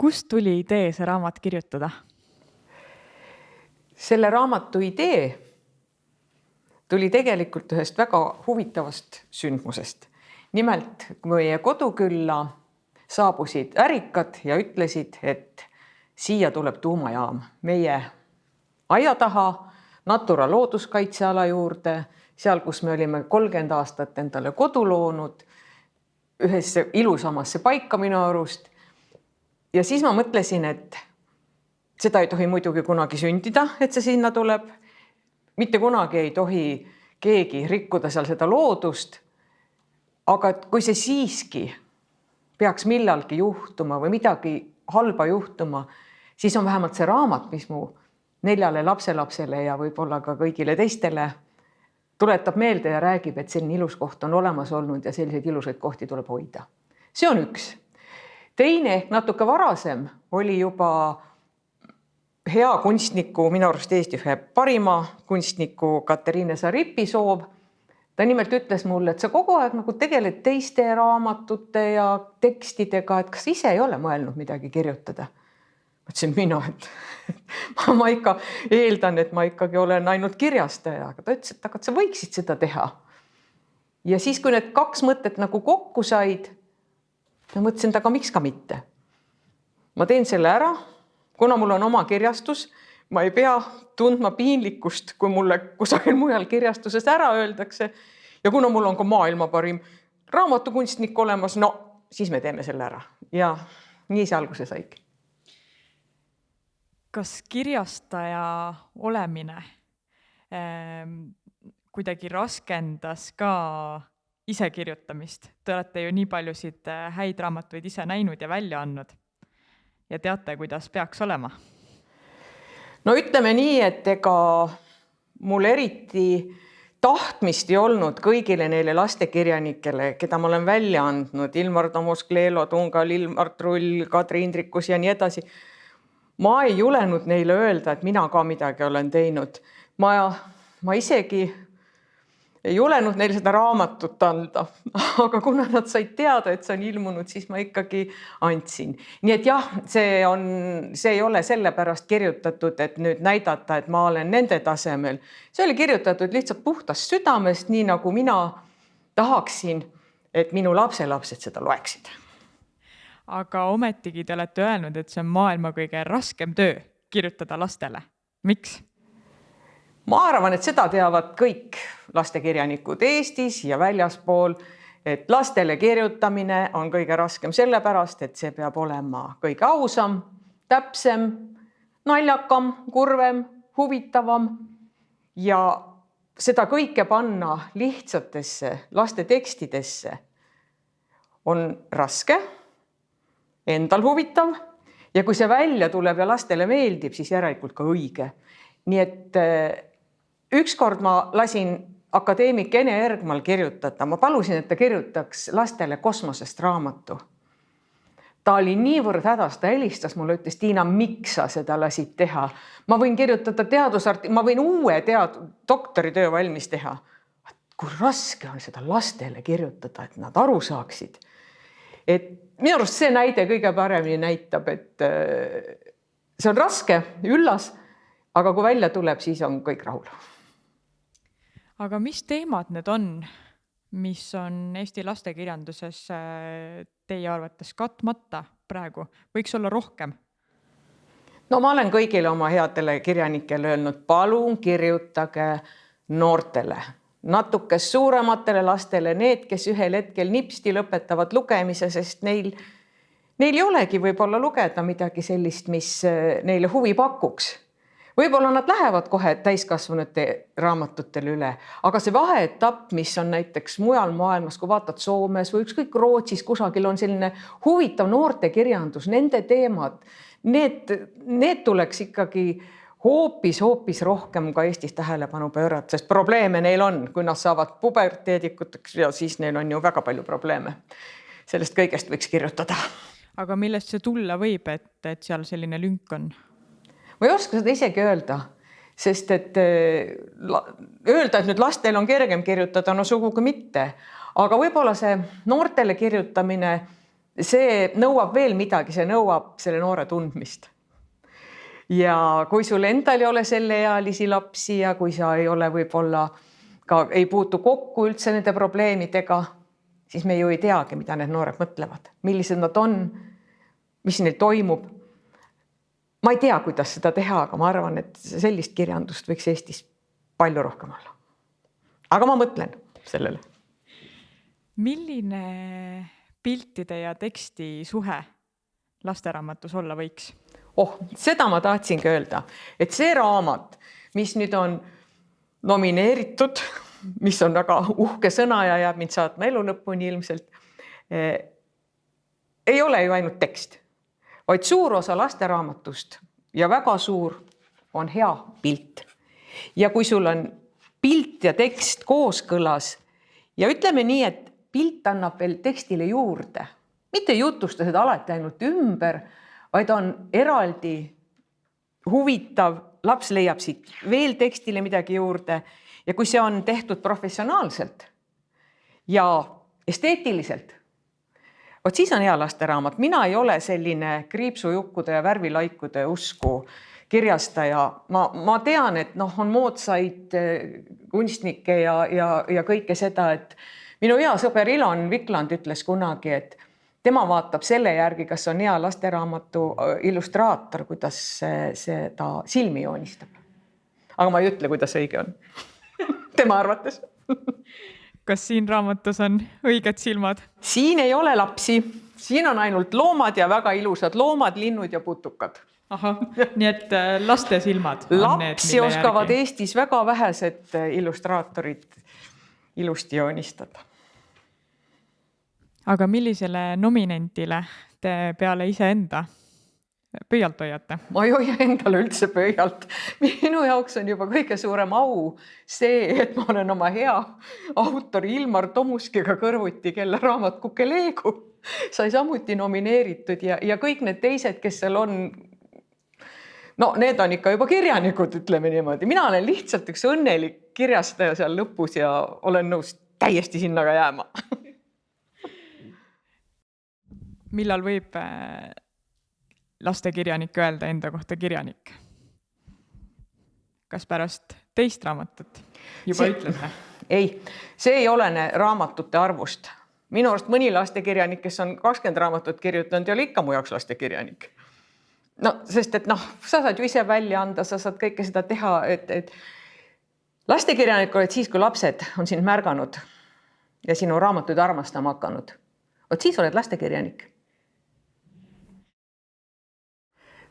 Kust tuli idee see raamat kirjutada? Selle raamatu idee tuli tegelikult ühest väga huvitavast sündmusest. Nimelt, kui meie kodukülla saabusid ärikad ja ütlesid, et siia tuleb tuumajaam meie aia taha, Natura looduskaitseala juurde, seal, kus me olime 30 aastat endale kodu loonud, ühesse ilusamasse paika minu arust. Ja siis ma mõtlesin, et seda ei tohi muidugi kunagi sündida, et see sinna tuleb. Mitte kunagi ei tohi keegi rikkuda seal seda loodust. Aga kui see siiski peaks millalgi juhtuma või midagi halba juhtuma, siis on vähemalt see raamat, mis mu 4 lapselapsele ja võib-olla ka kõigile teistele tuletab meelde ja räägib, et selline ilus koht on olemas olnud ja selliseid ilusaid kohti tuleb hoida. See on üks. Teine, natuke varasem, oli juba hea kunstniku, minu arust Eesti ühe parima kunstniku Katariina Saripi soov. Ta nimelt ütles mulle, et sa kogu aeg nagu tegeled teiste raamatute ja tekstidega, et kas ise ei ole mõelnud midagi kirjutada. Mõtlesin mina, et ma ikka eeldan, et ma ikkagi olen ainult kirjastaja, aga ta ütles, et sa võiksid seda teha. Ja siis, kui need 2 mõtted nagu kokku said, ma mõtlesin, aga miks ka mitte. Ma teen selle ära, kuna mul on oma kirjastus, ma ei pea tundma piinlikkust, kui mulle kusagil mujal kirjastuses ära öeldakse. Ja kuna mul on ka maailma parim raamatukunstnik olemas, no siis me teeme selle ära. Ja nii see alguse saigi. Kas kirjastaja olemine kuidagi raskendas ka ise kirjutamist? Te olete ju nii paljusid häid raamatuid ise näinud ja välja andnud ja teate, kuidas peaks olema. No ütleme nii, et ega mul eriti tahtmist ei olnud kõigile neile lastekirjanikele, keda ma olen välja andnud, Ilmar Tomusk, Leelo Tungal, Ilmar Trull, Kadri Indrikus ja nii edasi. Ma ei julenud neile öelda, et mina ka midagi olen teinud. Ma isegi ei julenud neile seda raamatut anda, aga kuna nad said teada, et see on ilmunud, siis ma ikkagi andsin. Nii et jah, see ei ole sellepärast kirjutatud, et nüüd näidata, et ma olen nende tasemel. See oli kirjutatud lihtsalt puhtast südamest, nii nagu mina tahaksin, et minu lapselapsed seda loeksid. Aga ometigi te olete öelnud, et see on maailma kõige raskem töö kirjutada lastele. Miks? Ma arvan, et seda teavad kõik lastekirjanikud Eestis ja väljaspool, et lastele kirjutamine on kõige raskem sellepärast, et see peab olema kõige ausam, täpsem, naljakam, kurvem, huvitavam ja seda kõike panna lihtsatesse laste tekstidesse on raske, endal huvitav ja kui see välja tuleb ja lastele meeldib, siis järelikult ka õige. Nii et ükskord ma lasin akadeemik Ene Ergmal kirjutada. Ma palusin, et ta kirjutaks lastele kosmosest raamatu. Ta oli niivõrd hädas, ta helistas mulle, ütles, Tiina, miks sa seda lasid teha? Ma võin kirjutada ma võin uue doktoritöö valmis teha. Kui raske on seda lastele kirjutada, et nad aru saaksid. Et minu arust see näide kõige paremini näitab, et see on raske, üllas, aga kui välja tuleb, siis on kõik rahul. Aga mis teemad need on, mis on Eesti lastekirjanduses teie arvates katmata praegu? Võiks olla rohkem? No ma olen kõigile oma headele kirjanikele öelnud, palun kirjutage noortele, natuke suurematele lastele, need, kes ühel hetkel nipsti lõpetavad lugemise, sest neil ei olegi võib-olla lugeda midagi sellist, mis neile huvi pakuks. Võib-olla nad lähevad kohe täiskasvanute raamatutele üle, aga see vaheetapp, mis on näiteks mujal maailmas, kui vaatad Soomes või ükskõik Rootsis, kusagil on selline huvitav noorte kirjandus, nende teemad, need tuleks ikkagi hoopis rohkem ka Eestis tähelepanu pöörata, sest probleeme neil on, kui nad saavad puberteedikuteks ja siis neil on ju väga palju probleeme. Sellest kõigest võiks kirjutada. Aga millest see tulla võib, et seal selline lünk on? Ma ei oska seda isegi öelda, sest et öelda, et nüüd lastel on kergem kirjutada, no sugugi mitte. Aga võib-olla see noortele kirjutamine, see nõuab veel midagi, see nõuab selle noore tundmist. Ja kui sul endal ei ole selleealisi lapsi ja kui sa ei ole võib-olla ka ei puutu kokku üldse nende probleemidega, siis me ju ei teagi, mida need noored mõtlevad, millised nad on, mis neil toimub. Ma ei tea, kuidas seda teha, aga ma arvan, et sellist kirjandust võiks Eestis palju rohkem olla. Aga ma mõtlen sellele. Milline piltide ja teksti suhe lasteraamatus olla võiks? Seda ma tahtsingi öelda, et see raamat, mis nüüd on nomineeritud, mis on väga uhke sõna ja jääb mind saatma elu lõpuni ilmselt, ei ole ju ainult tekst, vaid suur osa lasteraamatust ja väga suur on hea pilt. Ja kui sul on pilt ja tekst kooskõlas ja ütleme nii, et pilt annab veel tekstile juurde, mitte ei jutusta seda alati ainult ümber, vaid on eraldi huvitav, laps leiab siit veel tekstile midagi juurde ja kui see on tehtud professionaalselt ja esteetiliselt, vot siis on hea lasteraamat. Mina ei ole selline kriipsujukkude ja värvilaikude usku kirjastaja. Ma tean, et on moodsaid kunstnikke ja kõike seda, et minu hea sõber Ilon Vikland ütles kunagi, et tema vaatab selle järgi, kas on hea lasteraamatu illustraator, kuidas seda silmi joonistab. Aga ma ei ütle, kuidas õige on. Tema arvates. Kas siin raamatus on õiged silmad? Siin ei ole lapsi. Siin on ainult loomad ja väga ilusad loomad, linnud ja putukad. Aha, nii et laste silmad on lapsi need, oskavad järgi Eestis väga vähesed illustraatorid ilusti joonistada. Aga millisele nominentile te peale iseenda pöialt hoiate? Ma ei hoia endale üldse pöialt. Minu jaoks on juba kõige suurem au see, et ma olen oma hea autori Ilmar Tomuskiga kõrvuti, kelle raamat Kukeleegu sai samuti nomineeritud ja kõik need teised, kes seal on, need on ikka juba kirjanikud, ütleme niimoodi. Mina olen lihtsalt üks õnnelik kirjastaja seal lõpus ja olen nõus täiesti sinna ka jääma. Millal võib lastekirjanik öelda enda kohta kirjanik? Kas pärast teist raamatut juba ütlete? Ei, see ei olene raamatute arvust. Minu arust mõni lastekirjanik, kes on 20 raamatut kirjutanud, ei ole ikka mu jaoks lastekirjanik. Sest et sa saad ju ise välja anda, sa saad kõike seda teha, et lastekirjanik oled siis, kui lapsed on sind märganud ja sinu raamatuid armastama hakanud. Vot siis oled lastekirjanik.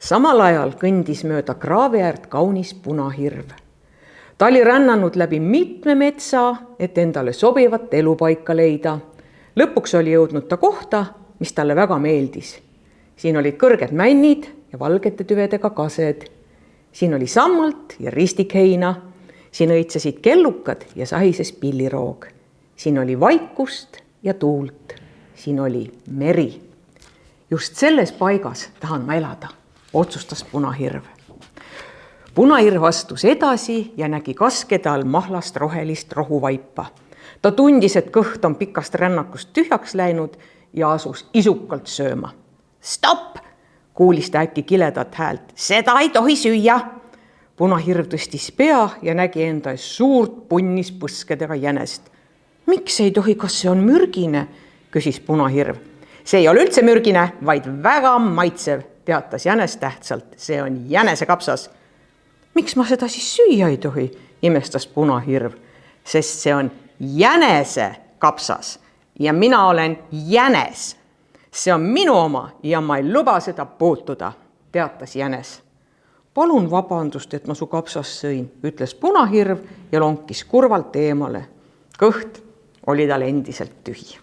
Samal ajal kõndis mööda kraaviäärt kaunis punahirv. Ta oli rännanud läbi mitme metsa, et endale sobivat elupaika leida. Lõpuks oli jõudnud ta kohta, mis talle väga meeldis. Siin olid kõrged männid ja valgete tüvedega kased. Siin oli sammalt ja ristikheina. Siin õitsesid kellukad ja sahises pilliroog. Siin oli vaikust ja tuult. Siin oli meri. Just selles paigas tahan ma elada, otsustas punahirv. Punahirv astus edasi ja nägi kaskede all mahlast rohelist rohuvaipa. Ta tundis, et kõht on pikast rännakust tühjaks läinud ja asus isukalt sööma. Stopp! Kuulis ta äkki kiledat häält. Seda ei tohi süüa! Punahirv tõstis pea ja nägi enda ees suurt punnis põskedega jänest. Miks ei tohi, kas see on mürgine? Küsis punahirv. See ei ole üldse mürgine, vaid väga maitsev, teatas jänes tähtsalt. See on jänesekapsas. Miks ma seda siis süüa ei tohi? Imestas punahirv, sest see on jänesekapsas ja mina olen jänes. See on minu oma ja ma ei luba seda puutuda, teatas jänes. Palun vabandust, et ma su kapsas sõin, ütles punahirv ja lonkis kurvalt eemale. Kõht oli tal endiselt tühi.